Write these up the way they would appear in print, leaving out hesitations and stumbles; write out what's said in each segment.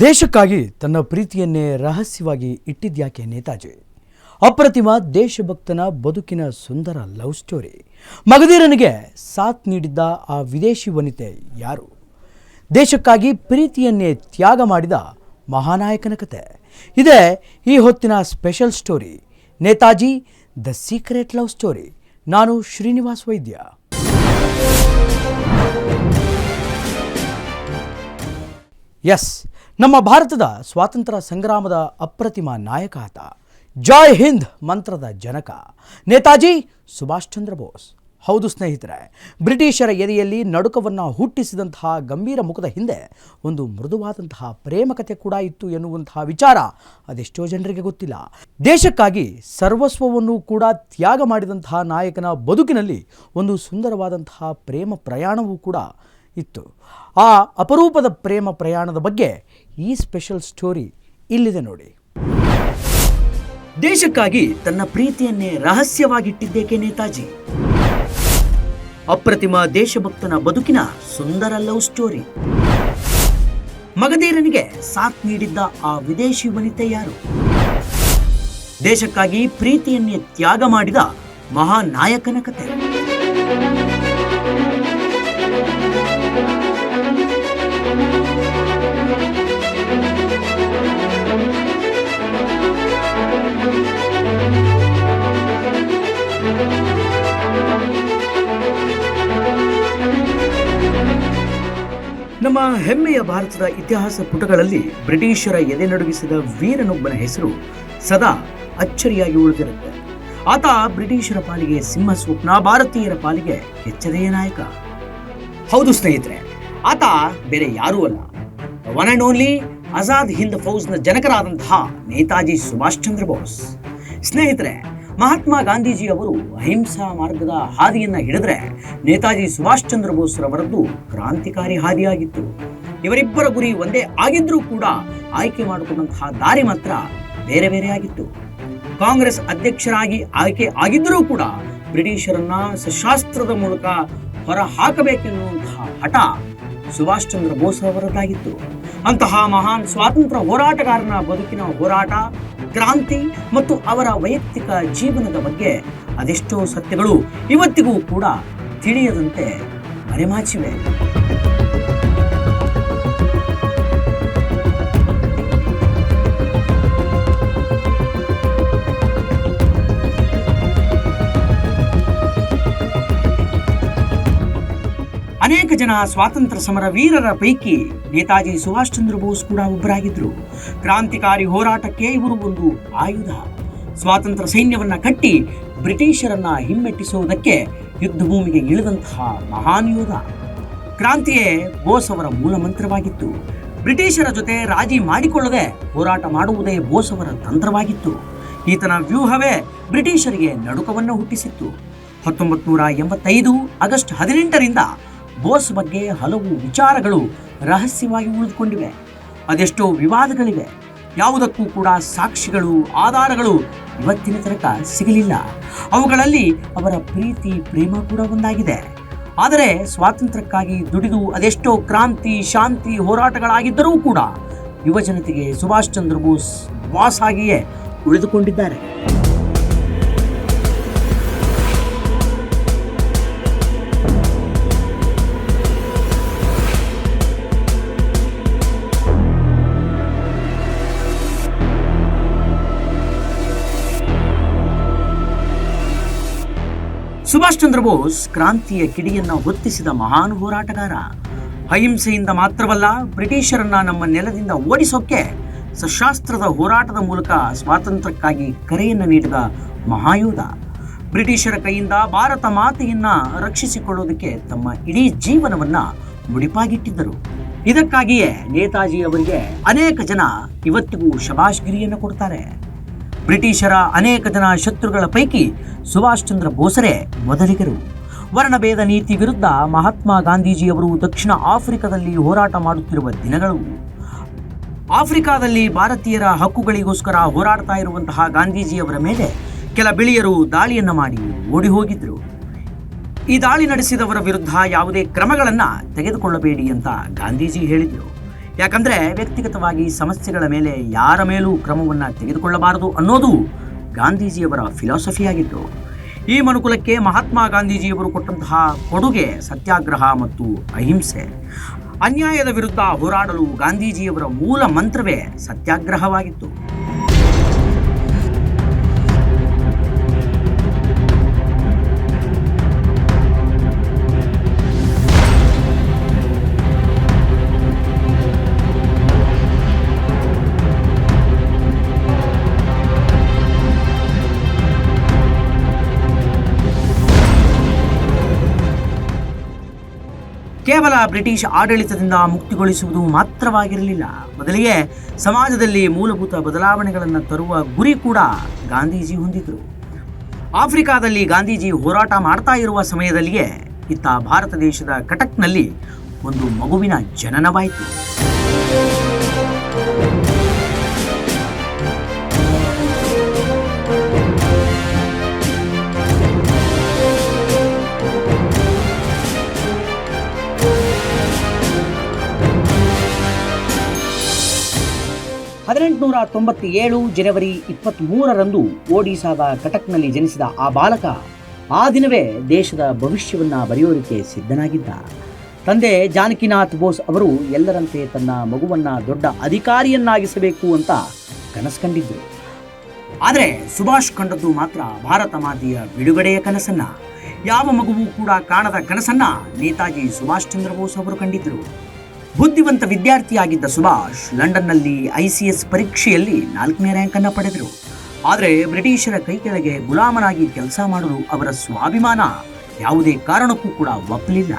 ದೇಶಕ್ಕಾಗಿ ತನ್ನ ಪ್ರೀತಿಯನ್ನೇ ರಹಸ್ಯವಾಗಿ ಇಟ್ಟಿದ್ಯಾಕೆ ನೇತಾಜಿ? ಅಪ್ರತಿಮ ದೇಶಭಕ್ತನ ಬದುಕಿನ ಸುಂದರ ಲವ್ ಸ್ಟೋರಿ. ಮಗಧೀರನಿಗೆ ಸಾಥ್ ನೀಡಿದ್ದ ಆ ವಿದೇಶಿ ವನಿತೆ ಯಾರು? ದೇಶಕ್ಕಾಗಿ ಪ್ರೀತಿಯನ್ನೇ ತ್ಯಾಗ ಮಾಡಿದ ಮಹಾನಾಯಕನ ಕತೆ ಇದೇ ಈ ಹೊತ್ತಿನ special story, Netaji the secret love story. ನಾನು ಶ್ರೀನಿವಾಸ್ ವೈದ್ಯ. ಎಸ್, ನಮ್ಮ ಭಾರತದ ಸ್ವಾತಂತ್ರ್ಯ ಸಂಗ್ರಾಮದ ಅಪ್ರತಿಮ ನಾಯಕ ಆತ. ಜೈ ಹಿಂದ್ ಮಂತ್ರದ ಜನಕ ನೇತಾಜಿ ಸುಭಾಷ್ ಚಂದ್ರ ಬೋಸ್. ಹೌದು ಸ್ನೇಹಿತರೆ, ಬ್ರಿಟಿಷರ ಎದೆಯಲ್ಲಿ ನಡುಕವನ್ನು ಹುಟ್ಟಿಸಿದಂತಹ ಗಂಭೀರ ಮುಖದ ಹಿಂದೆ ಒಂದು ಮೃದುವಾದಂತಹ ಪ್ರೇಮ ಕಥೆ ಕೂಡ ಇತ್ತು ಎನ್ನುವಂತಹ ವಿಚಾರ ಅದೆಷ್ಟೋ ಜನರಿಗೆ ಗೊತ್ತಿಲ್ಲ. ದೇಶಕ್ಕಾಗಿ ಸರ್ವಸ್ವವನ್ನು ಕೂಡ ತ್ಯಾಗ ಮಾಡಿದಂತಹ ನಾಯಕನ ಬದುಕಿನಲ್ಲಿ ಒಂದು ಸುಂದರವಾದಂತಹ ಪ್ರೇಮ ಪ್ರಯಾಣವೂ ಕೂಡ ಇತ್ತು. ಆ ಅಪರೂಪದ ಪ್ರೇಮ ಪ್ರಯಾಣದ ಬಗ್ಗೆ ಈ ಸ್ಪೆಷಲ್ ಸ್ಟೋರಿ ಇಲ್ಲಿದೆ ನೋಡಿ. ದೇಶಕ್ಕಾಗಿ ತನ್ನ ಪ್ರೀತಿಯನ್ನೇ ರಹಸ್ಯವಾಗಿಟ್ಟಿದ್ದೇಕೆ ನೇತಾಜಿ? ಅಪ್ರತಿಮ ದೇಶಭಕ್ತನ ಬದುಕಿನ ಸುಂದರ ಲವ್ ಸ್ಟೋರಿ. ಮಗಧೀರನಿಗೆ ಸಾಥ್ ನೀಡಿದ್ದ ಆ ವಿದೇಶಿ ವನಿತೆ ಯಾರು? ದೇಶಕ್ಕಾಗಿ ಪ್ರೀತಿಯನ್ನೇ ತ್ಯಾಗ ಮಾಡಿದ ಮಹಾನಾಯಕನ ಕತೆ. ನಮ್ಮ ಹೆಮ್ಮೆಯ ಭಾರತದ ಇತಿಹಾಸ ಪುಟಗಳಲ್ಲಿ ಬ್ರಿಟಿಷರ ಎದೆ ನಡುಗಿಸಿದ ವೀರನೊಬ್ಬನ ಹೆಸರು ಸದಾ ಅಚ್ಚರಿಯಾಗಿ ಉಳಿದಿರುತ್ತೆ. ಆತ ಬ್ರಿಟಿಷರ ಪಾಲಿಗೆ ಸಿಂಹ ಸ್ವಪ್ನ, ಭಾರತೀಯರ ಪಾಲಿಗೆ ಎಚ್ಚರಿಕೆಯ ನಾಯಕ. ಹೌದು ಸ್ನೇಹಿತರೆ, ಆತ ಬೇರೆ ಯಾರೂ ಅಲ್ಲ, one and only Azad Hind ಫೌಜ್ನ ಜನಕರಾದಂತಹ ನೇತಾಜಿ ಸುಭಾಷ್ ಚಂದ್ರ ಬೋಸ್. ಸ್ನೇಹಿತರೆ, ಮಹಾತ್ಮ ಗಾಂಧೀಜಿ ಅವರು ಅಹಿಂಸಾ ಮಾರ್ಗದ ಹಾದಿಯನ್ನ ಹಿಡಿದ್ರೆ ನೇತಾಜಿ ಸುಭಾಷ್ ಚಂದ್ರ ಬೋಸ್ ರವರದ್ದು ಕ್ರಾಂತಿಕಾರಿ ಹಾದಿಯಾಗಿತ್ತು. ಇವರಿಬ್ಬರ ಗುರಿ ಒಂದೇ ಆಗಿದ್ರೂ ಕೂಡ ಆಯ್ಕೆ ಮಾಡಿಕೊಂಡಂತಹ ದಾರಿ ಮಾತ್ರ ಬೇರೆ ಬೇರೆ ಆಗಿತ್ತು. ಕಾಂಗ್ರೆಸ್ ಅಧ್ಯಕ್ಷರಾಗಿ ಆಯ್ಕೆ ಆಗಿದ್ರೂ ಕೂಡ ಬ್ರಿಟಿಷರನ್ನ ಶಸ್ತ್ರಾಸ್ತ್ರದ ಮೂಲಕ ಹೊರ ಹಾಕಬೇಕೆನ್ನುವಂತಹ ಹಠ ಸುಭಾಷ್ ಚಂದ್ರ ಬೋಸ್ ಅವರದ್ದಾಗಿತ್ತು. ಅಂತಹ ಮಹಾನ್ ಸ್ವಾತಂತ್ರ್ಯ ಹೋರಾಟಗಾರನ ಬದುಕಿನ ಹೋರಾಟ, ಕ್ರಾಂತಿ ಮತ್ತು ಅವರ ವೈಯಕ್ತಿಕ ಜೀವನದ ಬಗ್ಗೆ ಅದೆಷ್ಟೋ ಸತ್ಯಗಳು ಇವತ್ತಿಗೂ ಕೂಡ ತಿಳಿಯದಂತೆ ಮರೆಮಾಚಿವೆ. ಅನೇಕ ಜನ ಸ್ವಾತಂತ್ರ್ಯ ಸಮರ ವೀರರ ಪೈಕಿ ನೇತಾಜಿ ಸುಭಾಷ್ ಚಂದ್ರ ಬೋಸ್ ಕೂಡ ಒಬ್ಬರಾಗಿದ್ರು. ಕ್ರಾಂತಿಕಾರಿ ಹೋರಾಟಕ್ಕೆ ಇವರು ಒಂದು ಆಯುಧ. ಸ್ವಾತಂತ್ರ್ಯ ಸೈನ್ಯವನ್ನ ಕಟ್ಟಿ ಬ್ರಿಟಿಷರನ್ನ ಹಿಮ್ಮೆಟ್ಟಿಸುವುದಕ್ಕೆ ಯುದ್ಧ ಭೂಮಿಗೆ ಇಳಿದಂತಹ ಮಹಾನ್ ಯೋಧ. ಕ್ರಾಂತಿಯೇ ಬೋಸ್ ಅವರ ಮೂಲ ಮಂತ್ರವಾಗಿತ್ತು. ಬ್ರಿಟಿಷರ ಜೊತೆ ರಾಜಿ ಮಾಡಿಕೊಳ್ಳದೆ ಹೋರಾಟ ಮಾಡುವುದೇ ಬೋಸ್ ಅವರ ತಂತ್ರವಾಗಿತ್ತು. ಈತನ ವ್ಯೂಹವೇ ಬ್ರಿಟಿಷರಿಗೆ ನಡುಕವನ್ನು ಹುಟ್ಟಿಸಿತ್ತು. 1985 ಆಗಸ್ಟ್ 18ರಿಂದ ಬೋಸ್ ಬಗ್ಗೆ ಹಲವು ವಿಚಾರಗಳು ರಹಸ್ಯವಾಗಿ ಉಳಿದುಕೊಂಡಿವೆ. ಅದೆಷ್ಟೋ ವಿವಾದಗಳಿವೆ. ಯಾವುದಕ್ಕೂ ಕೂಡ ಸಾಕ್ಷಿಗಳು, ಆಧಾರಗಳು ಇವತ್ತಿನ ತನಕ ಸಿಗಲಿಲ್ಲ. ಅವುಗಳಲ್ಲಿ ಅವರ ಪ್ರೀತಿ, ಪ್ರೇಮ ಕೂಡ ಒಂದಾಗಿದೆ. ಆದರೆ ಸ್ವಾತಂತ್ರ್ಯಕ್ಕಾಗಿ ದುಡಿದು ಅದೆಷ್ಟೋ ಕ್ರಾಂತಿ, ಶಾಂತಿ ಹೋರಾಟಗಳಾಗಿದ್ದರೂ ಕೂಡ ಯುವ ಜನತೆಗೆ ಸುಭಾಷ್ ಚಂದ್ರ ಬೋಸ್ ಬಾಸ್ ಆಗಿಯೇ ಉಳಿದುಕೊಂಡಿದ್ದಾರೆ. ಸುಭಾಷ್ ಚಂದ್ರ ಬೋಸ್ ಕ್ರಾಂತಿಯ ಕಿಡಿಯನ್ನ ಹೊತ್ತಿಸಿದ ಮಹಾನ್ ಹೋರಾಟಗಾರ. ಅಹಿಂಸೆಯಿಂದ ಮಾತ್ರವಲ್ಲ, ಬ್ರಿಟಿಷರನ್ನ ನಮ್ಮ ನೆಲದಿಂದ ಓಡಿಸೋಕೆ ಸಶಸ್ತ್ರದ ಹೋರಾಟದ ಮೂಲಕ ಸ್ವಾತಂತ್ರ್ಯಕ್ಕಾಗಿ ಕರೆಯನ್ನು ನೀಡಿದ ಮಹಾಯೋಧ. ಬ್ರಿಟಿಷರ ಕೈಯಿಂದ ಭಾರತ ಮಾತೆಯನ್ನ ರಕ್ಷಿಸಿಕೊಳ್ಳೋದಕ್ಕೆ ತಮ್ಮ ಇಡೀ ಜೀವನವನ್ನ ಮುಡಿಪಾಗಿಟ್ಟಿದ್ದರು. ಇದಕ್ಕಾಗಿಯೇ ನೇತಾಜಿ ಅವರಿಗೆ ಅನೇಕ ಜನ ಇವತ್ತಿಗೂ ಶಬಾಷ್ಗಿರಿಯನ್ನು ಕೊಡ್ತಾರೆ. ಬ್ರಿಟಿಷರ ಅನೇಕ ಜನ ಶತ್ರುಗಳ ಪೈಕಿ ಸುಭಾಷ್ ಚಂದ್ರ ಬೋಸರೇ ಮೊದಲಿಗರು. ವರ್ಣಭೇದ ನೀತಿ ವಿರುದ್ಧ ಮಹಾತ್ಮ ಗಾಂಧೀಜಿಯವರು ದಕ್ಷಿಣ ಆಫ್ರಿಕಾದಲ್ಲಿ ಹೋರಾಟ ಮಾಡುತ್ತಿರುವ ದಿನಗಳು. ಆಫ್ರಿಕಾದಲ್ಲಿ ಭಾರತೀಯರ ಹಕ್ಕುಗಳಿಗೋಸ್ಕರ ಹೋರಾಡ್ತಾ ಇರುವಂತಹ ಗಾಂಧೀಜಿಯವರ ಮೇಲೆ ಕೆಲ ಬಿಳಿಯರು ದಾಳಿಯನ್ನ ಮಾಡಿ ಓಡಿ ಹೋಗಿದ್ರು. ಈ ದಾಳಿ ನಡೆಸಿದವರ ವಿರುದ್ಧ ಯಾವುದೇ ಕ್ರಮಗಳನ್ನು ತೆಗೆದುಕೊಳ್ಳಬೇಡಿ ಅಂತ ಗಾಂಧೀಜಿ ಹೇಳಿದರು. ಯಾಕಂದರೆ ವ್ಯಕ್ತಿಗತವಾಗಿ ಸಮಸ್ಯೆಗಳ ಮೇಲೆ ಯಾರ ಮೇಲೂ ಕ್ರಮವನ್ನು ತೆಗೆದುಕೊಳ್ಳಬಾರದು ಅನ್ನೋದು ಗಾಂಧೀಜಿಯವರ ಫಿಲಾಸಫಿಯಾಗಿತ್ತು. ಈ ಮನುಕುಲಕ್ಕೆ ಮಹಾತ್ಮ ಗಾಂಧೀಜಿಯವರು ಕೊಟ್ಟಂತಹ ಕೊಡುಗೆ ಸತ್ಯಾಗ್ರಹ ಮತ್ತು ಅಹಿಂಸೆ. ಅನ್ಯಾಯದ ವಿರುದ್ಧ ಹೋರಾಡಲು ಗಾಂಧೀಜಿಯವರ ಮೂಲ ಮಂತ್ರವೇ ಸತ್ಯಾಗ್ರಹವಾಗಿತ್ತು. ಕೇವಲ ಬ್ರಿಟಿಷ್ ಆಡಳಿತದಿಂದ ಮುಕ್ತಿಗೊಳಿಸುವುದು ಮಾತ್ರವಾಗಿರಲಿಲ್ಲ, ಬದಲಿಗೆ ಸಮಾಜದಲ್ಲಿ ಮೂಲಭೂತ ಬದಲಾವಣೆಗಳನ್ನು ತರುವ ಗುರಿ ಕೂಡ ಗಾಂಧೀಜಿ ಹೊಂದಿದ್ರು. ಆಫ್ರಿಕಾದಲ್ಲಿ ಗಾಂಧೀಜಿ ಹೋರಾಟ ಮಾಡ್ತಾ ಇರುವ ಸಮಯದಲ್ಲಿಯೇ ಇತ್ತ ಭಾರತ ದೇಶದ ಕಟಕ್ನಲ್ಲಿ ಒಂದು ಮಗುವಿನ ಜನನವಾಯಿತು. ಜನವರಿ 23ರಂದು ಒಡಿಶಾದ ಕಟಕ್ನಲ್ಲಿ ಜನಿಸಿದ ಆ ಬಾಲಕ ಆ ದಿನವೇ ದೇಶದ ಭವಿಷ್ಯವನ್ನು ಬರೆಯೋದಕ್ಕೆ ಸಿದ್ಧನಾಗಿದ್ದ. ತಂದೆ ಜಾನಕಿನಾಥ್ ಬೋಸ್ ಅವರು ಎಲ್ಲರಂತೆ ತನ್ನ ಮಗುವನ್ನು ದೊಡ್ಡ ಅಧಿಕಾರಿಯನ್ನಾಗಿಸಬೇಕು ಅಂತ ಕನಸು ಕಂಡಿದ್ದರು. ಆದರೆ ಸುಭಾಷ್ ಕಂಡದ್ದು ಮಾತ್ರ ಭಾರತ ಮಾತೆಯ ಬಿಡುಗಡೆಯ ಕನಸನ್ನ. ಯಾವ ಮಗುವೂ ಕೂಡ ಕಾಣದ ಕನಸನ್ನ ನೇತಾಜಿ ಸುಭಾಷ್ ಚಂದ್ರ ಬೋಸ್ ಅವರು ಕಂಡಿದ್ದರು. ಬುದ್ಧಿವಂತ ವಿದ್ಯಾರ್ಥಿಯಾಗಿದ್ದ ಸುಭಾಷ್ ಲಂಡನ್ನಲ್ಲಿ ICS ಪರೀಕ್ಷೆಯಲ್ಲಿ 4ನೇ ರ್ಯಾಂಕನ್ನು ಪಡೆದರು. ಆದರೆ ಬ್ರಿಟಿಷರ ಕೈ ಕೆಳಗೆ ಗುಲಾಮನಾಗಿ ಕೆಲಸ ಮಾಡಲು ಅವರ ಸ್ವಾಭಿಮಾನ ಯಾವುದೇ ಕಾರಣಕ್ಕೂ ಕೂಡ ಒಪ್ಪಲಿಲ್ಲ.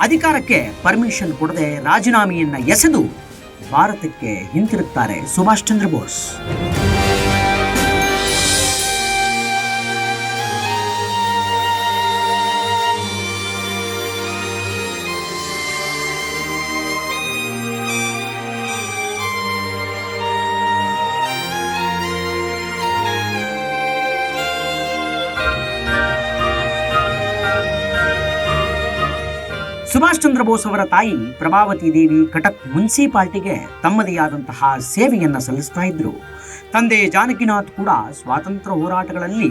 ಅಧಿಕಾರಕ್ಕೆ ಪರ್ಮಿಷನ್ ಕೊಡದೆ ರಾಜೀನಾಮೆಯನ್ನ ಎಸೆದು ಭಾರತಕ್ಕೆ ಹಿಂತಿರುಗುತ್ತಾರೆ ಸುಭಾಷ್ ಚಂದ್ರ ಬೋಸ್. ಸುಭಾಷ್ ಚಂದ್ರ ಬೋಸ್ ಅವರ ತಾಯಿ ಪ್ರಭಾವತಿ ದೇವಿ ಕಟಕ್ ಮುನ್ಸಿಪಾಲಿಟಿಗೆ ತಮ್ಮದೇ ಆದಂತಹ ಸೇವೆಯನ್ನು ಸಲ್ಲಿಸ್ತಾ ಇದ್ರು. ತಂದೆ ಜಾನಕಿನಾಥ್ ಕೂಡ ಸ್ವಾತಂತ್ರ್ಯ ಹೋರಾಟಗಳಲ್ಲಿ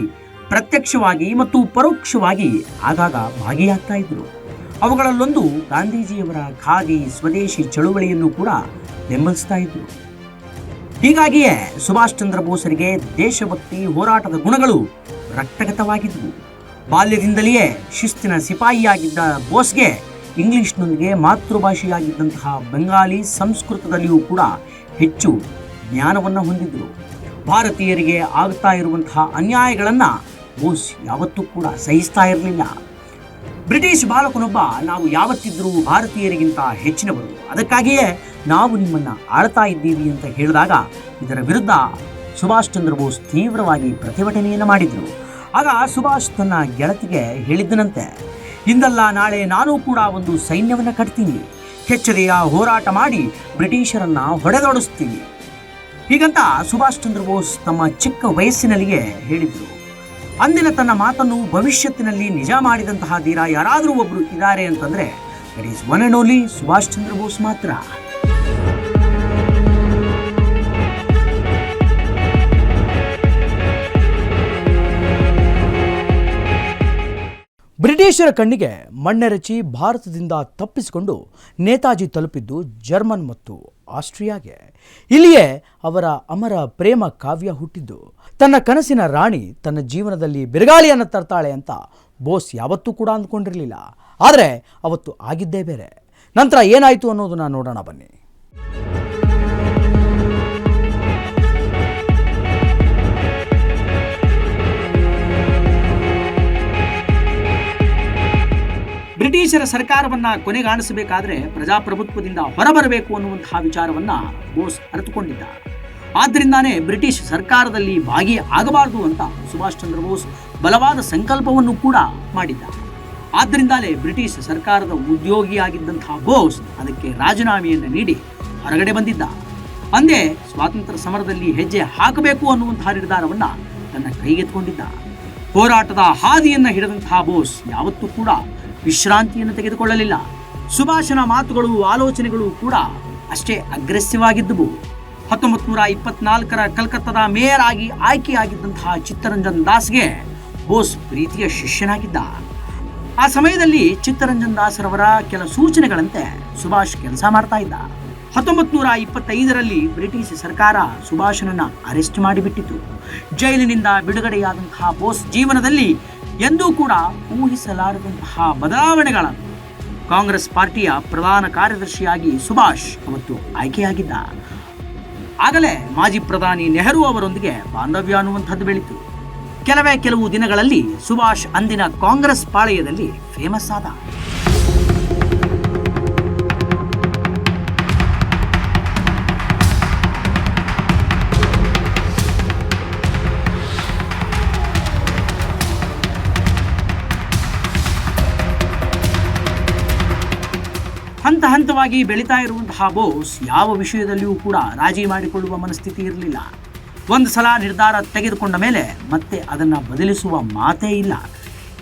ಪ್ರತ್ಯಕ್ಷವಾಗಿ ಮತ್ತು ಪರೋಕ್ಷವಾಗಿ ಆಗಾಗ ಭಾಗಿಯಾಗ್ತಾ ಇದ್ರು. ಅವುಗಳಲ್ಲೊಂದು ಗಾಂಧೀಜಿಯವರ ಖಾದಿ ಸ್ವದೇಶಿ ಚಳುವಳಿಯನ್ನು ಕೂಡ ಬೆಂಬಲಿಸ್ತಾ ಇದ್ರು. ಹೀಗಾಗಿಯೇ ಸುಭಾಷ್ ಚಂದ್ರ ಬೋಸರಿಗೆ ದೇಶಭಕ್ತಿ ಹೋರಾಟದ ಗುಣಗಳು ರಕ್ತಗತವಾಗಿದ್ವು. ಬಾಲ್ಯದಿಂದಲೇ ಶಿಸ್ತಿನ ಸಿಪಾಯಿಯಾಗಿದ್ದ ಬೋಸ್ಗೆ ಇಂಗ್ಲಿಷ್ನೊಂದಿಗೆ ಮಾತೃಭಾಷೆಯಾಗಿದ್ದಂತಹ ಬೆಂಗಾಲಿ ಸಂಸ್ಕೃತದಲ್ಲಿಯೂ ಕೂಡ ಹೆಚ್ಚು ಜ್ಞಾನವನ್ನು ಹೊಂದಿದ್ದರು. ಭಾರತೀಯರಿಗೆ ಆಗ್ತಾ ಇರುವಂತಹ ಅನ್ಯಾಯಗಳನ್ನು ಬೋಸ್ ಯಾವತ್ತೂ ಕೂಡ ಸಹಿಸ್ತಾ ಇರಲಿಲ್ಲ. ಬ್ರಿಟಿಷ್ ಬಾಲಕನೊಬ್ಬ ನಾವು ಯಾವತ್ತಿದ್ರೂ ಭಾರತೀಯರಿಗಿಂತ ಹೆಚ್ಚಿನವರು, ಅದಕ್ಕಾಗಿಯೇ ನಾವು ನಿಮ್ಮನ್ನು ಆಳ್ತಾ ಇದ್ದೀವಿ ಅಂತ ಹೇಳಿದಾಗ ಇದರ ವಿರುದ್ಧ ಸುಭಾಷ್ ಚಂದ್ರ ಬೋಸ್ ತೀವ್ರವಾಗಿ ಪ್ರತಿಭಟನೆಯನ್ನು ಮಾಡಿದರು. ಆಗ ಸುಭಾಷ್ ತನ್ನ ಗೆಳತಿಗೆ ಹೇಳಿದ್ದನಂತೆ, ಇಂದಲ್ಲ ನಾಳೆ ನಾನು ಕೂಡ ಒಂದು ಸೈನ್ಯವನ್ನು ಕಟ್ತೀನಿ, ಕೆಚ್ಚದೆಯ ಹೋರಾಟ ಮಾಡಿ ಬ್ರಿಟಿಷರನ್ನ ಹೊಡೆದೊಡಿಸ್ತೀನಿ. ಹೀಗಂತ ಸುಭಾಷ್ ಚಂದ್ರ ಬೋಸ್ ತಮ್ಮ ಚಿಕ್ಕ ವಯಸ್ಸಿನಲ್ಲಿಯೇ ಹೇಳಿದರು. ಅಂದಿನ ತನ್ನ ಮಾತನ್ನು ಭವಿಷ್ಯತ್ತಿನಲ್ಲಿ ನಿಜ ಮಾಡಿದಂತಹ ಧೀರ ಯಾರಾದರೂ ಒಬ್ಬರು ಇದ್ದಾರೆ ಅಂತಂದ್ರೆ that is one and only Subhash Chandra Bose ಮಾತ್ರ. ಬ್ರಿಟಿಷರ ಕಣ್ಣಿಗೆ ಮಣ್ಣೆರಚಿ ಭಾರತದಿಂದ ತಪ್ಪಿಸಿಕೊಂಡು ನೇತಾಜಿ ತಲುಪಿದ್ದು ಜರ್ಮನ್ ಮತ್ತು ಆಸ್ಟ್ರಿಯಾಗೆ. ಇಲ್ಲಿಯೇ ಅವರ ಅಮರ ಪ್ರೇಮ ಕಾವ್ಯ ಹುಟ್ಟಿದ್ದು. ತನ್ನ ಕನಸಿನ ರಾಣಿ ತನ್ನ ಜೀವನದಲ್ಲಿ ಬಿರುಗಾಳಿಯನ್ನು ತರ್ತಾಳೆ ಅಂತ ಬೋಸ್ ಯಾವತ್ತೂ ಕೂಡ ಅಂದ್ಕೊಂಡಿರಲಿಲ್ಲ. ಆದರೆ ಅವತ್ತು ಆಗಿದ್ದೇ ಬೇರೆ. ನಂತರ ಏನಾಯಿತು ಅನ್ನೋದನ್ನ ನೋಡೋಣ ಬನ್ನಿ. ಬ್ರಿಟಿಷರ ಸರ್ಕಾರವನ್ನ ಕೊನೆಗಾಣಿಸಬೇಕಾದ್ರೆ ಪ್ರಜಾಪ್ರಭುತ್ವದಿಂದ ಹೊರಬರಬೇಕು ಅನ್ನುವಂತಹ ವಿಚಾರವನ್ನ ಬೋಸ್ ಅರಿತುಕೊಂಡಿದ್ದ. ಆದ್ದರಿಂದಾನೇ ಬ್ರಿಟಿಷ್ ಸರ್ಕಾರದಲ್ಲಿ ಭಾಗಿಯಾಗಬಾರದು ಅಂತ ಸುಭಾಷ್ ಚಂದ್ರ ಬೋಸ್ ಬಲವಾದ ಸಂಕಲ್ಪವನ್ನು ಕೂಡ ಮಾಡಿದ್ದ. ಆದ್ದರಿಂದಲೇ ಬ್ರಿಟಿಷ್ ಸರ್ಕಾರದ ಉದ್ಯೋಗಿಯಾಗಿದ್ದಂತಹ ಬೋಸ್ ಅದಕ್ಕೆ ರಾಜೀನಾಮೆಯನ್ನು ನೀಡಿ ಹೊರಗಡೆ ಬಂದಿದ್ದ. ಅಂದೇ ಸ್ವಾತಂತ್ರ್ಯ ಸಮರದಲ್ಲಿ ಹೆಜ್ಜೆ ಹಾಕಬೇಕು ಅನ್ನುವಂತಹ ನಿರ್ಧಾರವನ್ನ ತನ್ನ ಕೈಗೆತ್ತಿಕೊಂಡಿದ್ದ. ಹೋರಾಟದ ಹಾದಿಯನ್ನ ಹಿಡಿದಂತಹ ಬೋಸ್ ಯಾವತ್ತೂ ಕೂಡ ವಿಶ್ರಾಂತಿಯನ್ನು ತೆಗೆದುಕೊಳ್ಳಲಿಲ್ಲ. ಸುಭಾಷನ ಮಾತುಗಳು ಆಲೋಚನೆಗಳು ಕೂಡ ಅಷ್ಟೇ ಅಗ್ರೆಸಿವ್ ಆಗಿದ್ದವು. 1924ರ ಕಲ್ಕತ್ತಾದ ಮೇಯರ್ ಆಗಿ ಆಯ್ಕೆಯಾಗಿದ್ದಂತಹ ಚಿತ್ತರಂಜನ್ ದಾಸ್ಗೆ ಬೋಸ್ ಪ್ರೀತಿಯ ಶಿಷ್ಯನಾಗಿದ್ದ. ಆ ಸಮಯದಲ್ಲಿ ಚಿತ್ತರಂಜನ್ ದಾಸ್ರವರ ಕೆಲ ಸೂಚನೆಗಳಂತೆ ಸುಭಾಷ್ ಕೆಲಸ ಮಾಡ್ತಾ ಇದ್ದ. 1925ರಲ್ಲಿ ಬ್ರಿಟಿಷ್ ಸರ್ಕಾರ ಸುಭಾಷನನ್ನ ಅರೆಸ್ಟ್ ಮಾಡಿಬಿಟ್ಟಿತು. ಜೈಲಿನಿಂದ ಬಿಡುಗಡೆಯಾದಂತಹ ಬೋಸ್ ಜೀವನದಲ್ಲಿ ಎಂದೂ ಕೂಡ ಊಹಿಸಲಾರದಂತಹ ಬದಲಾವಣೆಗಳನ್ನು. ಕಾಂಗ್ರೆಸ್ ಪಾರ್ಟಿಯ ಪ್ರಧಾನ ಕಾರ್ಯದರ್ಶಿಯಾಗಿ ಸುಭಾಷ್ ಅವತ್ತು ಆಯ್ಕೆಯಾಗಿದ್ದ. ಆಗಲೇ ಮಾಜಿ ಪ್ರಧಾನಿ ನೆಹರು ಅವರೊಂದಿಗೆ ಬಾಂಧವ್ಯ ಅನ್ನುವಂಥದ್ದು ಬೆಳೀತು. ಕೆಲವು ದಿನಗಳಲ್ಲಿ ಸುಭಾಷ್ ಅಂದಿನ ಕಾಂಗ್ರೆಸ್ ಪಾಳೆಯದಲ್ಲಿ ಫೇಮಸ್ ಆದ. ಹಂತ ಹಂತವಾಗಿ ಬೆಳೀತಾ ಇರುವಂತಹ ಬೋಸ್ ಯಾವ ವಿಷಯದಲ್ಲಿಯೂ ಕೂಡ ರಾಜಿ ಮಾಡಿಕೊಳ್ಳುವ ಮನಸ್ಥಿತಿ ಇರಲಿಲ್ಲ. ಒಂದು ಸಲ ನಿರ್ಧಾರ ತೆಗೆದುಕೊಂಡ ಮೇಲೆ ಮತ್ತೆ ಅದನ್ನು ಬದಲಿಸುವ ಮಾತೇ ಇಲ್ಲ.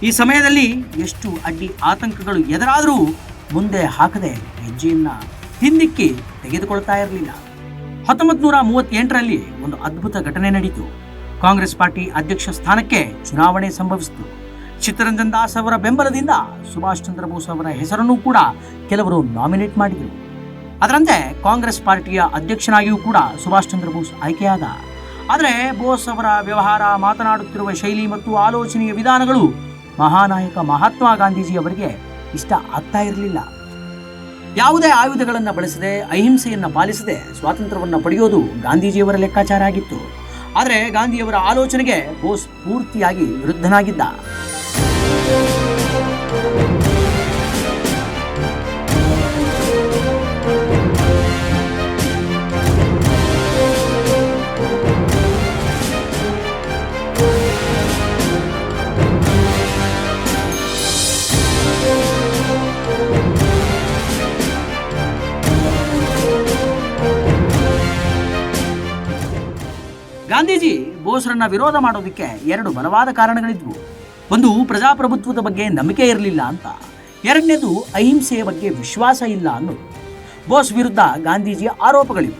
ಈ ಸಮಯದಲ್ಲಿ ಎಷ್ಟು ಅಡ್ಡಿ ಆತಂಕಗಳು ಎದುರಾದರೂ ಮುಂದೆ ಹಾಕದೆ ಹೆಜ್ಜೆಯನ್ನು ಹಿಂದಿಕ್ಕಿ ತೆಗೆದುಕೊಳ್ತಾ ಇರಲಿಲ್ಲ. 1938ರಲ್ಲಿ ಒಂದು ಅದ್ಭುತ ಘಟನೆ ನಡೆಯಿತು. ಕಾಂಗ್ರೆಸ್ ಪಾರ್ಟಿ ಅಧ್ಯಕ್ಷ ಸ್ಥಾನಕ್ಕೆ ಚುನಾವಣೆ ಸಂಭವಿಸಿತು. ಚಿತ್ತರಂಜನ್ ದಾಸ್ ಅವರ ಬೆಂಬಲದಿಂದ ಸುಭಾಷ್ ಚಂದ್ರ ಬೋಸ್ ಅವರ ಹೆಸರನ್ನು ಕೂಡ ಕೆಲವರು ನಾಮಿನೇಟ್ ಮಾಡಿದರು. ಅದರಂತೆ ಕಾಂಗ್ರೆಸ್ ಪಾರ್ಟಿಯ ಅಧ್ಯಕ್ಷನಾಗಿಯೂ ಕೂಡ ಸುಭಾಷ್ ಚಂದ್ರ ಬೋಸ್ ಆಯ್ಕೆಯಾದ. ಆದರೆ ಬೋಸ್ ಅವರ ವ್ಯವಹಾರ, ಮಾತನಾಡುತ್ತಿರುವ ಶೈಲಿ ಮತ್ತು ಆಲೋಚನೆಯ ವಿಧಾನಗಳು ಮಹಾನಾಯಕ ಮಹಾತ್ಮ ಗಾಂಧೀಜಿ ಅವರಿಗೆ ಇಷ್ಟ ಆಗ್ತಾ ಇರಲಿಲ್ಲ. ಯಾವುದೇ ಆಯುಧಗಳನ್ನು ಬಳಸದೆ, ಅಹಿಂಸೆಯನ್ನು ಪಾಲಿಸದೆ ಸ್ವಾತಂತ್ರ್ಯವನ್ನು ಪಡೆಯೋದು ಗಾಂಧೀಜಿಯವರ ಲೆಕ್ಕಾಚಾರ ಆಗಿತ್ತು. ಆದರೆ ಗಾಂಧಿಯವರ ಆಲೋಚನೆಗೆ ಬೋಸ್ ಪೂರ್ತಿಯಾಗಿ ವಿರುದ್ಧನಾಗಿದ್ದ. ಗಾಂಧೀಜಿ ಬೋಸ್ರನ್ನ ವಿರೋಧ ಮಾಡೋದಕ್ಕೆ ಎರಡು ಬಲವಾದ ಕಾರಣಗಳಿದ್ವು. ಒಂದು, ಪ್ರಜಾಪ್ರಭುತ್ವದ ಬಗ್ಗೆ ನಂಬಿಕೆ ಇರಲಿಲ್ಲ ಅಂತ. ಎರಡನೇದು, ಅಹಿಂಸೆಯ ಬಗ್ಗೆ ವಿಶ್ವಾಸ ಇಲ್ಲ ಅನ್ನೋದು. ಬೋಸ್ ವಿರುದ್ಧ ಗಾಂಧೀಜಿಯ ಆರೋಪಗಳಿವೆ.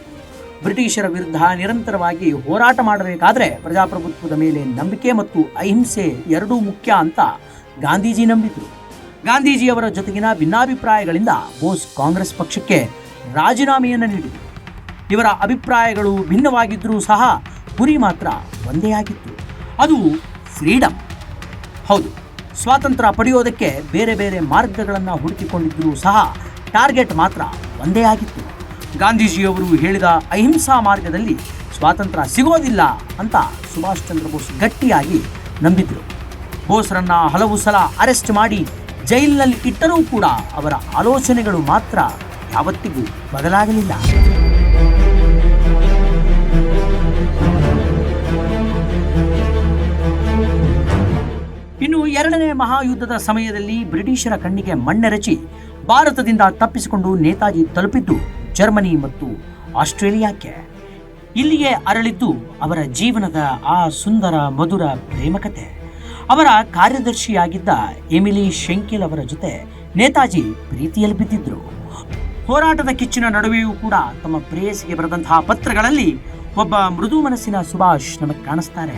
ಬ್ರಿಟಿಷರ ವಿರುದ್ಧ ನಿರಂತರವಾಗಿ ಹೋರಾಟ ಮಾಡಬೇಕಾದ್ರೆ ಪ್ರಜಾಪ್ರಭುತ್ವದ ಮೇಲೆ ನಂಬಿಕೆ ಮತ್ತು ಅಹಿಂಸೆ ಎರಡೂ ಮುಖ್ಯ ಅಂತ ಗಾಂಧೀಜಿ ನಂಬಿದ್ರು. ಗಾಂಧೀಜಿಯವರ ಜೊತೆಗಿನ ಭಿನ್ನಾಭಿಪ್ರಾಯಗಳಿಂದ ಬೋಸ್ ಕಾಂಗ್ರೆಸ್ ಪಕ್ಷಕ್ಕೆ ರಾಜೀನಾಮೆಯನ್ನು ನೀಡಿದರು. ಇವರ ಅಭಿಪ್ರಾಯಗಳು ಭಿನ್ನವಾಗಿದ್ದರೂ ಸಹ ಗುರಿ ಮಾತ್ರ ಒಂದೇ ಆಗಿತ್ತು. ಅದು ಫ್ರೀಡಮ್. ಹೌದು, ಸ್ವಾತಂತ್ರ್ಯ ಪಡೆಯೋದಕ್ಕೆ ಬೇರೆ ಬೇರೆ ಮಾರ್ಗಗಳನ್ನು ಹುಡುಕಿಕೊಂಡಿದ್ದರೂ ಸಹ ಟಾರ್ಗೆಟ್ ಮಾತ್ರ ಒಂದೇ ಆಗಿತ್ತು. ಗಾಂಧೀಜಿಯವರು ಹೇಳಿದ ಅಹಿಂಸಾ ಮಾರ್ಗದಲ್ಲಿ ಸ್ವಾತಂತ್ರ್ಯ ಸಿಗೋದಿಲ್ಲ ಅಂತ ಸುಭಾಷ್ ಚಂದ್ರ ಬೋಸ್ ಗಟ್ಟಿಯಾಗಿ ನಂಬಿದ್ರು. ಬೋಸ್ರನ್ನ ಹಲವು ಸಲ ಅರೆಸ್ಟ್ ಮಾಡಿ ಜೈಲಿನಲ್ಲಿ ಇಟ್ಟರೂ ಕೂಡ ಅವರ ಆಲೋಚನೆಗಳು ಮಾತ್ರ ಯಾವತ್ತಿಗೂ ಬದಲಾಗಲಿಲ್ಲ. ಇನ್ನು ಎರಡನೇ ಮಹಾಯುದ್ಧದ ಸಮಯದಲ್ಲಿ ಬ್ರಿಟಿಷರ ಕಣ್ಣಿಗೆ ಮಣ್ಣೆರಚಿ ಭಾರತದಿಂದ ತಪ್ಪಿಸಿಕೊಂಡು ನೇತಾಜಿ ತಲುಪಿದ್ದು ಜರ್ಮನಿ ಮತ್ತು ಆಸ್ಟ್ರೇಲಿಯಾಕ್ಕೆ. ಇಲ್ಲಿಯೇ ಅರಳಿದ್ದು ಅವರ ಜೀವನದ ಆ ಸುಂದರ ಮಧುರ ಪ್ರೇಮಕತೆ. ಅವರ ಕಾರ್ಯದರ್ಶಿಯಾಗಿದ್ದ ಎಮಿಲಿ ಶೆಂಕೆಲ್ ಅವರ ಜೊತೆ ನೇತಾಜಿ ಪ್ರೀತಿಯಲ್ಲಿ ಬಿದ್ದಿದ್ರು. ಹೋರಾಟದ ಕಿಚ್ಚಿನ ನಡುವೆಯೂ ಕೂಡ ತಮ್ಮ ಪ್ರೇಯಸಿಗೆ ಬರೆದಂತಹ ಪತ್ರಗಳಲ್ಲಿ ಒಬ್ಬ ಮೃದು ಮನಸ್ಸಿನ ಸುಭಾಷ್ ನಮಗೆ ಕಾಣಿಸ್ತಾರೆ.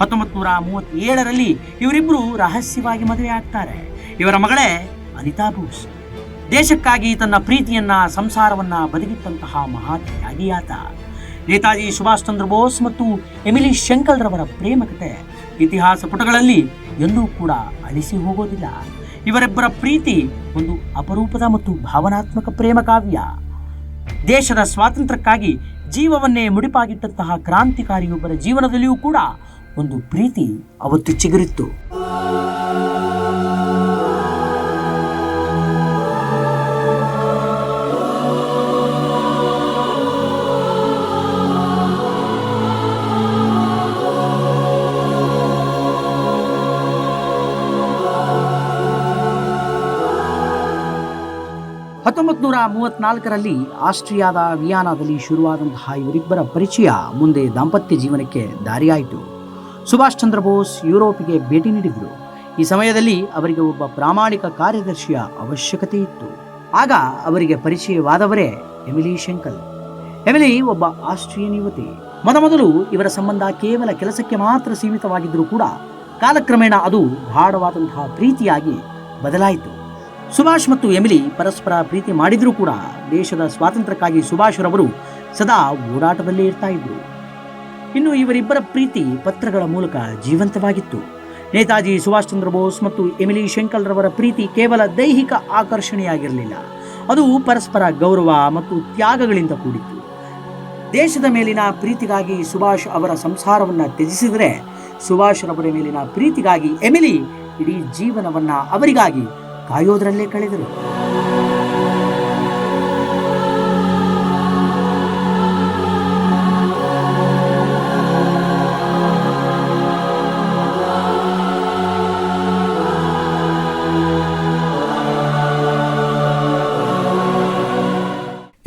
1937ರಲ್ಲಿ ಇವರಿಬ್ಬರು ರಹಸ್ಯವಾಗಿ ಮದುವೆ ಆಗ್ತಾರೆ. ಇವರ ಮಗಳೇ ಅನಿತಾ ಬೋಸ್. ದೇಶಕ್ಕಾಗಿ ತನ್ನ ಪ್ರೀತಿಯನ್ನ, ಸಂಸಾರವನ್ನ ಬದಿಗಿಟ್ಟಂತಹ ಮಹಾತ್ಯಾಗಿ ಆತ. ನೇತಾಜಿ ಸುಭಾಷ್ ಚಂದ್ರ ಬೋಸ್ ಮತ್ತು ಎಮಿಲಿ ಶೆಂಕೆಲ್ ರವರ ಪ್ರೇಮಕತೆ ಇತಿಹಾಸ ಪುಟಗಳಲ್ಲಿ ಎಂದೂ ಕೂಡ ಅಳಿಸಿ ಹೋಗೋದಿಲ್ಲ. ಇವರಿಬ್ಬರ ಪ್ರೀತಿ ಒಂದು ಅಪರೂಪದ ಮತ್ತು ಭಾವನಾತ್ಮಕ ಪ್ರೇಮ ಕಾವ್ಯ. ದೇಶದ ಸ್ವಾತಂತ್ರ್ಯಕ್ಕಾಗಿ ಜೀವವನ್ನೇ ಮುಡಿಪಾಗಿಟ್ಟಂತಹ ಕ್ರಾಂತಿಕಾರಿಯೊಬ್ಬರ ಜೀವನದಲ್ಲಿಯೂ ಕೂಡ ಒಂದು ಪ್ರೀತಿ ಅವತ್ತು ಚಿಗುರಿತ್ತು. ರಲ್ಲಿ ಆಸ್ಟ್ರಿಯಾದ ವಿಯಾನಾದಲ್ಲಿ ಶುರುವಾದಂತಹ ಇವರಿಬ್ಬರ ಪರಿಚಯ ಮುಂದೆ ದಾಂಪತ್ಯ ಜೀವನಕ್ಕೆ ದಾರಿಯಾಯಿತು. ಸುಭಾಷ್ ಚಂದ್ರ ಬೋಸ್ ಯುರೋಪಿಗೆ ಭೇಟಿ ನೀಡಿದರು. ಈ ಸಮಯದಲ್ಲಿ ಅವರಿಗೆ ಒಬ್ಬ ಪ್ರಾಮಾಣಿಕ ಕಾರ್ಯದರ್ಶಿಯ ಅವಶ್ಯಕತೆ ಇತ್ತು. ಆಗ ಅವರಿಗೆ ಪರಿಚಯವಾದವರೇ ಎಮಿಲಿ ಶೆಂಕಲ್. ಎಮಿಲಿ ಒಬ್ಬ ಆಸ್ಟ್ರಿಯನ್ ಯುವತಿ. ಮೊದಲು ಇವರ ಸಂಬಂಧ ಕೇವಲ ಕೆಲಸಕ್ಕೆ ಮಾತ್ರ ಸೀಮಿತವಾಗಿದ್ದರೂ ಕೂಡ ಕಾಲಕ್ರಮೇಣ ಅದು ಗಾಢವಾದಂತಹ ಪ್ರೀತಿಯಾಗಿ ಬದಲಾಯಿತು. ಸುಭಾಷ್ ಮತ್ತು ಎಮಿಲಿ ಪರಸ್ಪರ ಪ್ರೀತಿ ಮಾಡಿದ್ರೂ ಕೂಡ ದೇಶದ ಸ್ವಾತಂತ್ರ್ಯಕ್ಕಾಗಿ ಸುಭಾಷ್ ರವರು ಸದಾ ಓಡಾಟದಲ್ಲೇ ಇರ್ತಾ ಇದ್ರು. ಇನ್ನು ಇವರಿಬ್ಬರ ಪ್ರೀತಿ ಪತ್ರಗಳ ಮೂಲಕ ಜೀವಂತವಾಗಿತ್ತು. ನೇತಾಜಿ ಸುಭಾಷ್ ಚಂದ್ರ ಬೋಸ್ ಮತ್ತು ಎಮಿಲಿ ಶೆಂಕಲ್ ರವರ ಪ್ರೀತಿ ಕೇವಲ ದೈಹಿಕ ಆಕರ್ಷಣೆಯಾಗಿರಲಿಲ್ಲ, ಅದು ಪರಸ್ಪರ ಗೌರವ ಮತ್ತು ತ್ಯಾಗಗಳಿಂದ ಕೂಡಿತ್ತು. ದೇಶದ ಮೇಲಿನ ಪ್ರೀತಿಗಾಗಿ ಸುಭಾಷ್ ಅವರ ಸಂಸಾರವನ್ನು ತ್ಯಜಿಸಿದರೆ, ಸುಭಾಷ್ ರವರ ಮೇಲಿನ ಪ್ರೀತಿಗಾಗಿ ಎಮಿಲಿ ಇಡೀ ಜೀವನವನ್ನ ಅವರಿಗಾಗಿ ಕಾಯೋದ್ರಲ್ಲೇ ಕಳೆದರು.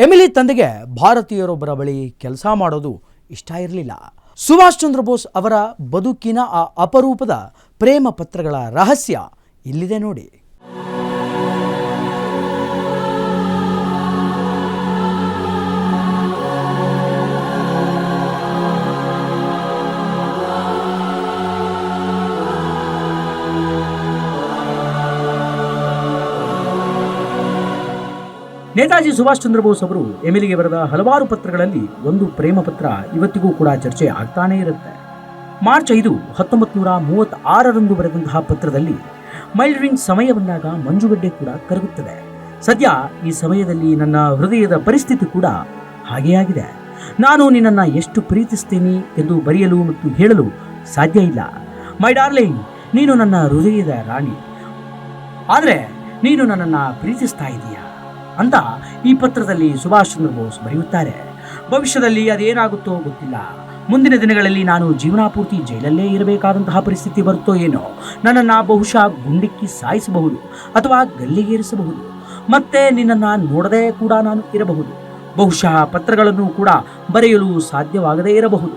ಎಮಿಲಿ ತಂದೆಗೆ ಭಾರತೀಯರೊಬ್ಬರ ಬಳಿ ಕೆಲಸ ಮಾಡೋದು ಇಷ್ಟ ಇರಲಿಲ್ಲ. ಸುಭಾಷ್ ಚಂದ್ರ ಬೋಸ್ ಅವರ ಬದುಕಿನ ಆ ಅಪರೂಪದ ಪ್ರೇಮ ಪತ್ರಗಳ ರಹಸ್ಯ ಇಲ್ಲಿದೆ ನೋಡಿ. ನೇತಾಜಿ ಸುಭಾಷ್ ಚಂದ್ರ ಬೋಸ್ ಅವರು ಎಮಿಲಿಗೆ ಬರೆದ ಹಲವಾರು ಪತ್ರಗಳಲ್ಲಿ ಒಂದು ಪ್ರೇಮ ಪತ್ರ ಇವತ್ತಿಗೂ ಕೂಡ ಚರ್ಚೆ ಆಗ್ತಾನೇ ಇರುತ್ತೆ. ಮಾರ್ಚ್ 5, 1936 ಬರೆದಂತಹ ಪತ್ರದಲ್ಲಿ, ಮೈಲ್ಡ್ರಿಂಗ್ ಸಮಯ ಬಂದಾಗ ಮಂಜುಗಡ್ಡೆ ಕೂಡ ಕರಗುತ್ತದೆ. ಸದ್ಯ ಈ ಸಮಯದಲ್ಲಿ ನನ್ನ ಹೃದಯದ ಪರಿಸ್ಥಿತಿ ಕೂಡ ಹಾಗೇ ಆಗಿದೆ. ನಾನು ನಿನ್ನನ್ನು ಎಷ್ಟು ಪ್ರೀತಿಸ್ತೀನಿ ಎಂದು ಬರೆಯಲು ಮತ್ತು ಹೇಳಲು ಸಾಧ್ಯ ಇಲ್ಲ. ಮೈ ಡಾರ್ಲಿಂಗ್, ನೀನು ನನ್ನ ಹೃದಯದ ರಾಣಿ, ಆದರೆ ನೀನು ನನ್ನನ್ನು ಪ್ರೀತಿಸ್ತಾ ಇದೀಯಾ ಅಂತ ಈ ಪತ್ರದಲ್ಲಿ ಸುಭಾಷ್ ಚಂದ್ರ ಬೋಸ್ ಬರೆಯುತ್ತಾರೆ. ಭವಿಷ್ಯದಲ್ಲಿ ಅದೇನಾಗುತ್ತೋ ಗೊತ್ತಿಲ್ಲ. ಮುಂದಿನ ದಿನಗಳಲ್ಲಿ ನಾನು ಜೀವನಾಪೂರ್ತಿ ಜೈಲಲ್ಲೇ ಇರಬೇಕಾದಂತಹ ಪರಿಸ್ಥಿತಿ ಬರುತ್ತೋ ಏನೋ. ನನ್ನನ್ನು ಬಹುಶಃ ಗುಂಡಿಕ್ಕಿ ಸಾಯಿಸಬಹುದು ಅಥವಾ ಗಲ್ಲಿಗೇರಿಸಬಹುದು. ಮತ್ತೆ ನಿನ್ನನ್ನು ನೋಡದೇ ಕೂಡ ನಾನು ಇರಬಹುದು. ಬಹುಶಃ ಪತ್ರಗಳನ್ನು ಕೂಡ ಬರೆಯಲು ಸಾಧ್ಯವಾಗದೇ ಇರಬಹುದು.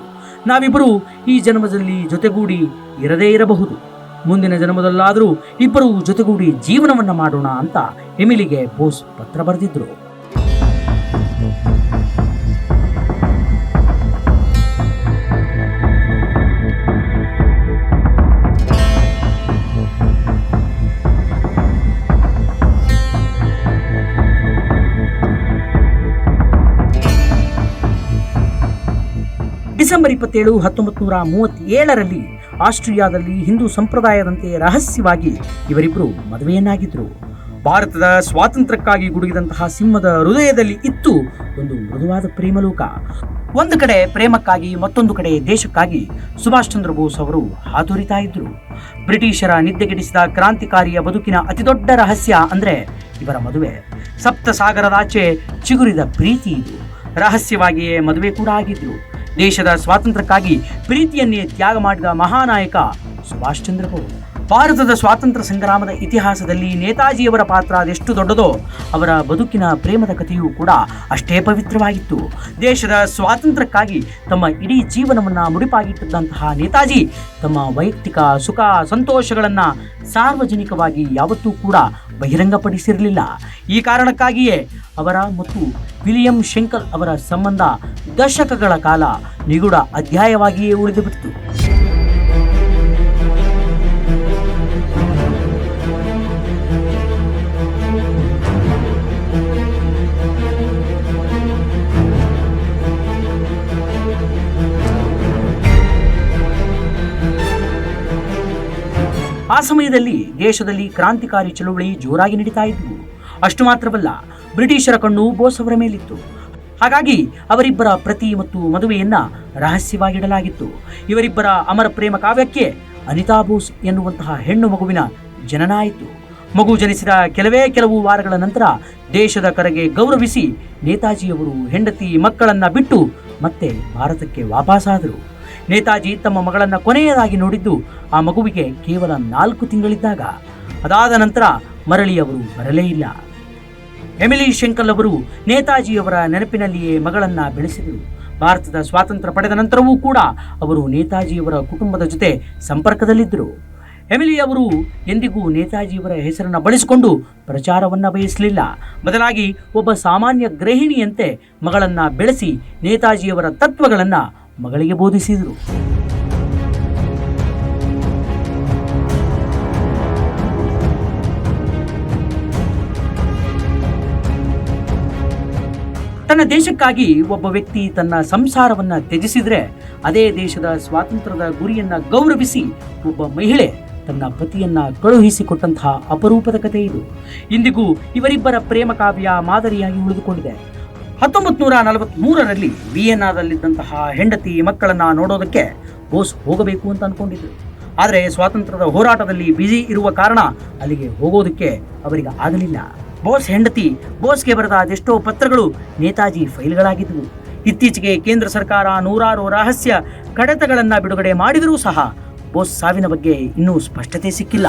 ನಾವಿಬ್ಬರು ಈ ಜನ್ಮದಲ್ಲಿ ಜೊತೆಗೂಡಿ ಇರದೇ ಇರಬಹುದು. ಮುಂದಿನ ಜನ್ಮದಲ್ಲಾದರೂ ಇಬ್ಬರು ಜೊತೆಗೂಡಿ ಜೀವನವನ್ನ ಮಾಡೋಣ ಅಂತ ಎಮಿಲಿಗೆ ಬೋಸ್ ಪತ್ರ ಬರೆದಿದ್ರು. ಡಿಸೆಂಬರ್ 27, 1937 ಆಸ್ಟ್ರಿಯಾದಲ್ಲಿ ಹಿಂದೂ ಸಂಪ್ರದಾಯದಂತೆ ರಹಸ್ಯವಾಗಿ ಇವರಿಬ್ಬರು ಮದುವೆಯನ್ನಾಗಿದ್ರು. ಭಾರತದ ಸ್ವಾತಂತ್ರ್ಯಕ್ಕಾಗಿ ಗುಡುಗಿದಂತಹ ಸಿಂಹದ ಹೃದಯದಲ್ಲಿ ಇತ್ತು ಒಂದು ಮೃದುವಾದ ಪ್ರೇಮಲೋಕ. ಒಂದು ಕಡೆ ಪ್ರೇಮಕ್ಕಾಗಿ, ಮತ್ತೊಂದು ಕಡೆ ದೇಶಕ್ಕಾಗಿ ಸುಭಾಷ್ ಚಂದ್ರ ಬೋಸ್ ಅವರು ಹಾತೊರಿತಾ ಇದ್ರು. ಬ್ರಿಟಿಷರ ನಿದ್ದೆಗೆಡಿಸಿದ ಕ್ರಾಂತಿಕಾರಿಯ ಬದುಕಿನ ಅತಿದೊಡ್ಡ ರಹಸ್ಯ ಅಂದ್ರೆ ಇವರ ಮದುವೆ. ಸಪ್ತ ಸಾಗರದಾಚೆ ಚಿಗುರಿದ ಪ್ರೀತಿ ಇದು. ರಹಸ್ಯವಾಗಿಯೇ ಮದುವೆ ಕೂಡ ಆಗಿದ್ರು. ದೇಶದ ಸ್ವಾತಂತ್ರ್ಯಕ್ಕಾಗಿ ಪ್ರೀತಿಯನ್ನೇ ತ್ಯಾಗ ಮಾಡಿದ ಮಹಾನಾಯಕ ಸುಭಾಷ್ ಚಂದ್ರ ಬೋಸ್. ಭಾರತದ ಸ್ವಾತಂತ್ರ್ಯ ಸಂಗ್ರಾಮದ ಇತಿಹಾಸದಲ್ಲಿ ನೇತಾಜಿಯವರ ಪಾತ್ರ ಅದೆಷ್ಟು ದೊಡ್ಡದೋ, ಅವರ ಬದುಕಿನ ಪ್ರೇಮದ ಕಥೆಯೂ ಕೂಡ ಅಷ್ಟೇ ಪವಿತ್ರವಾಗಿತ್ತು. ದೇಶದ ಸ್ವಾತಂತ್ರ್ಯಕ್ಕಾಗಿ ತಮ್ಮ ಇಡೀ ಜೀವನವನ್ನು ಮುಡಿಪಾಗಿಟ್ಟಿದ್ದಂತಹ ನೇತಾಜಿ ತಮ್ಮ ವೈಯಕ್ತಿಕ ಸುಖ ಸಂತೋಷಗಳನ್ನು ಸಾರ್ವಜನಿಕವಾಗಿ ಯಾವತ್ತೂ ಕೂಡ ಬಹಿರಂಗಪಡಿಸಿರಲಿಲ್ಲ. ಈ ಕಾರಣಕ್ಕಾಗಿಯೇ ಅವರ ಮತ್ತು ವಿಲಿಯಂ ಶೆಂಕಲ್ ಅವರ ಸಂಬಂಧ ದಶಕಗಳ ಕಾಲ ನಿಗೂಢ ಅಧ್ಯಾಯವಾಗಿಯೇ ಉಳಿದುಬಿಟ್ಟಿತು. ಆ ಸಮಯದಲ್ಲಿ ದೇಶದಲ್ಲಿ ಕ್ರಾಂತಿಕಾರಿ ಚಳುವಳಿ ಜೋರಾಗಿ ನಡೀತಾ ಇದ್ವು. ಅಷ್ಟು ಮಾತ್ರವಲ್ಲ, ಬ್ರಿಟಿಷರ ಕಣ್ಣು ಬೋಸ್ ಅವರ ಮೇಲಿತ್ತು. ಹಾಗಾಗಿ ಅವರಿಬ್ಬರ ಪ್ರತಿ ಮತ್ತು ಮದುವೆಯನ್ನ ರಹಸ್ಯವಾಗಿಡಲಾಗಿತ್ತು. ಇವರಿಬ್ಬರ ಅಮರ ಪ್ರೇಮ ಕಾವ್ಯಕ್ಕೆ ಅನಿತಾ ಬೋಸ್ ಎನ್ನುವಂತಹ ಹೆಣ್ಣು ಮಗುವಿನ ಜನನ ಆಯಿತು. ಮಗು ಜನಿಸಿದ ಕೆಲವು ವಾರಗಳ ನಂತರ ದೇಶದ ಕರೆಗೆ ಗೌರವಿಸಿ ನೇತಾಜಿಯವರು ಹೆಂಡತಿ ಮಕ್ಕಳನ್ನ ಬಿಟ್ಟು ಮತ್ತೆ ಭಾರತಕ್ಕೆ ವಾಪಸ್ಸಾದರು. ನೇತಾಜಿ ತಮ್ಮ ಮಗಳನ್ನ ಕೊನೆಯದಾಗಿ ನೋಡಿದ್ದು ಆ ಮಗುವಿಗೆ ಕೇವಲ 4 ತಿಂಗಳಿದ್ದಾಗ. ಅದಾದ ನಂತರ ಮರಳಿ ಅವರು ಬರಲೇ ಇಲ್ಲ. ಎಮಿಲಿ ಶೆಂಕಲ್ ಅವರು ನೇತಾಜಿಯವರ ನೆನಪಿನಲ್ಲಿಯೇ ಮಗಳನ್ನ ಬೆಳೆಸಿದರು. ಭಾರತದ ಸ್ವಾತಂತ್ರ್ಯ ಪಡೆದ ನಂತರವೂ ಕೂಡ ಅವರು ನೇತಾಜಿಯವರ ಕುಟುಂಬದ ಜೊತೆ ಸಂಪರ್ಕದಲ್ಲಿದ್ದರು. ಎಮಿಲಿ ಅವರು ಎಂದಿಗೂ ನೇತಾಜಿಯವರ ಹೆಸರನ್ನು ಬಳಸಿಕೊಂಡು ಪ್ರಚಾರವನ್ನು ಬಯಸಲಿಲ್ಲ. ಬದಲಾಗಿ ಒಬ್ಬ ಸಾಮಾನ್ಯ ಗೃಹಿಣಿಯಂತೆ ಮಗಳನ್ನು ಬೆಳೆಸಿ ನೇತಾಜಿಯವರ ತತ್ವಗಳನ್ನು ಮಗಳಿಗೆ ಬೋಧಿಸಿದರು. ತನ್ನ ದೇಶಕ್ಕಾಗಿ ಒಬ್ಬ ವ್ಯಕ್ತಿ ತನ್ನ ಸಂಸಾರವನ್ನು ತ್ಯಜಿಸಿದರೆ ಅದೇ ದೇಶದ ಸ್ವಾತಂತ್ರ್ಯದ ಗುರಿಯನ್ನು ಗೌರವಿಸಿ ಒಬ್ಬ ಮಹಿಳೆ ತನ್ನ ಪತಿಯನ್ನ ಕಳುಹಿಸಿಕೊಟ್ಟಂತಹ ಅಪರೂಪದ ಕಥೆ ಇದು. ಇಂದಿಗೂ ಇವರಿಬ್ಬರ ಪ್ರೇಮ ಕಾವ್ಯ ಮಾದರಿಯಾಗಿ ಉಳಿದುಕೊಂಡಿದೆ. 1943ರಲ್ಲಿ ವಿಯೆನ್ನಾದಲ್ಲಿದ್ದಂತಹ ಹೆಂಡತಿ ಮಕ್ಕಳನ್ನ ನೋಡೋದಕ್ಕೆ ಬೋಸ್ ಹೋಗಬೇಕು ಅಂತ ಅನ್ಕೊಂಡಿದ್ರು. ಆದರೆ ಸ್ವಾತಂತ್ರ್ಯದ ಹೋರಾಟದಲ್ಲಿ ಬ್ಯುಸಿ ಇರುವ ಕಾರಣ ಅಲ್ಲಿಗೆ ಹೋಗೋದಕ್ಕೆ ಅವರಿಗೆ ಆಗಲಿಲ್ಲ. ಬೋಸ್ ಹೆಂಡತಿ ಬೋಸ್ಗೆ ಬರೆದ ಅದೆಷ್ಟೋ ಪತ್ರಗಳು ನೇತಾಜಿ ಫೈಲ್ಗಳಾಗಿದ್ದವು. ಇತ್ತೀಚೆಗೆ ಕೇಂದ್ರ ಸರ್ಕಾರ ನೂರಾರು ರಹಸ್ಯ ಕಡತಗಳನ್ನು ಬಿಡುಗಡೆ ಮಾಡಿದರೂ ಸಹ ಬೋಸ್ ಸಾವಿನ ಬಗ್ಗೆ ಇನ್ನೂ ಸ್ಪಷ್ಟತೆ ಸಿಕ್ಕಿಲ್ಲ.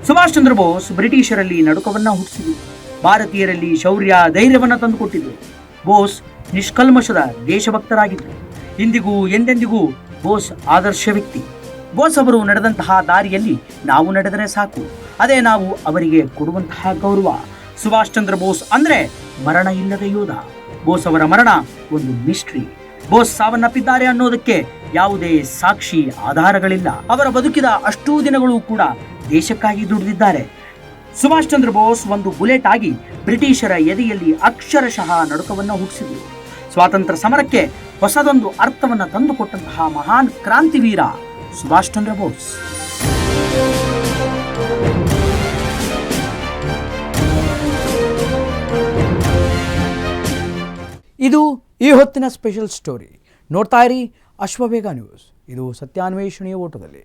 ಸುಭಾಷ್ ಚಂದ್ರ ಬೋಸ್ ಬ್ರಿಟಿಷರಲ್ಲಿ ನಡುಕವನ್ನ ಹುಟ್ಟಿಸಿದರು. ಭಾರತೀಯರಲ್ಲಿ ಶೌರ್ಯ ಧೈರ್ಯವನ್ನು ತಂದುಕೊಟ್ಟಿದ್ದರು. ಬೋಸ್ ನಿಷ್ಕಲ್ಮಶದ ದೇಶಭಕ್ತರಾಗಿದ್ದರು. ಇಂದಿಗೂ ಎಂದೆಂದಿಗೂ ಬೋಸ್ ಆದರ್ಶ ವ್ಯಕ್ತಿ. ಬೋಸ್ ಅವರು ನಡೆದಂತಹ ದಾರಿಯಲ್ಲಿ ನಾವು ನಡೆದರೆ ಸಾಕು, ಅದೇ ನಾವು ಅವರಿಗೆ ಕೊಡುವಂತಹ ಗೌರವ. ಸುಭಾಷ್ ಚಂದ್ರ ಬೋಸ್ ಅಂದ್ರೆ ಮರಣ ಇಲ್ಲದ ಯೋಧ. ಬೋಸ್ ಅವರ ಮರಣ ಒಂದು ಮಿಸ್ಟ್ರಿ. ಬೋಸ್ ಸಾವನ್ನಪ್ಪಿದ್ದಾರೆ ಅನ್ನೋದಕ್ಕೆ ಯಾವುದೇ ಸಾಕ್ಷಿ ಆಧಾರಗಳಿಲ್ಲ. ಅವರ ಬದುಕಿದ ಅಷ್ಟೂ ದಿನಗಳು ಕೂಡ ದೇಶಕ್ಕಾಗಿ ದುಡಿದಿದ್ದಾರೆ. ಸುಭಾಷ್ ಚಂದ್ರ ಬೋಸ್ ಒಂದು ಬುಲೆಟ್ ಆಗಿ ಬ್ರಿಟಿಷರ ಎದೆಯಲ್ಲಿ ಅಕ್ಷರಶಃ ನಡುಕವನ್ನು ಹುಟ್ಟಿಸಿದರು. ಸ್ವಾತಂತ್ರ್ಯ ಸಮರಕ್ಕೆ ಹೊಸದೊಂದು ಅರ್ಥವನ್ನು ತಂದುಕೊಟ್ಟಂತಹ ಮಹಾನ್ ಕ್ರಾಂತಿವೀರ ಸುಭಾಷ್ ಚಂದ್ರ ಬೋಸ್. ಇದು ಈ ಹೊತ್ತಿನ ಸ್ಪೆಷಲ್ ಸ್ಟೋರಿ. ನೋಡ್ತಾ ಇರಿ ಅಶ್ವವೇಗ ನ್ಯೂಸ್. ಇದು ಸತ್ಯಾನ್ವೇಷಣೆಯ ಓಟದಲ್ಲಿ.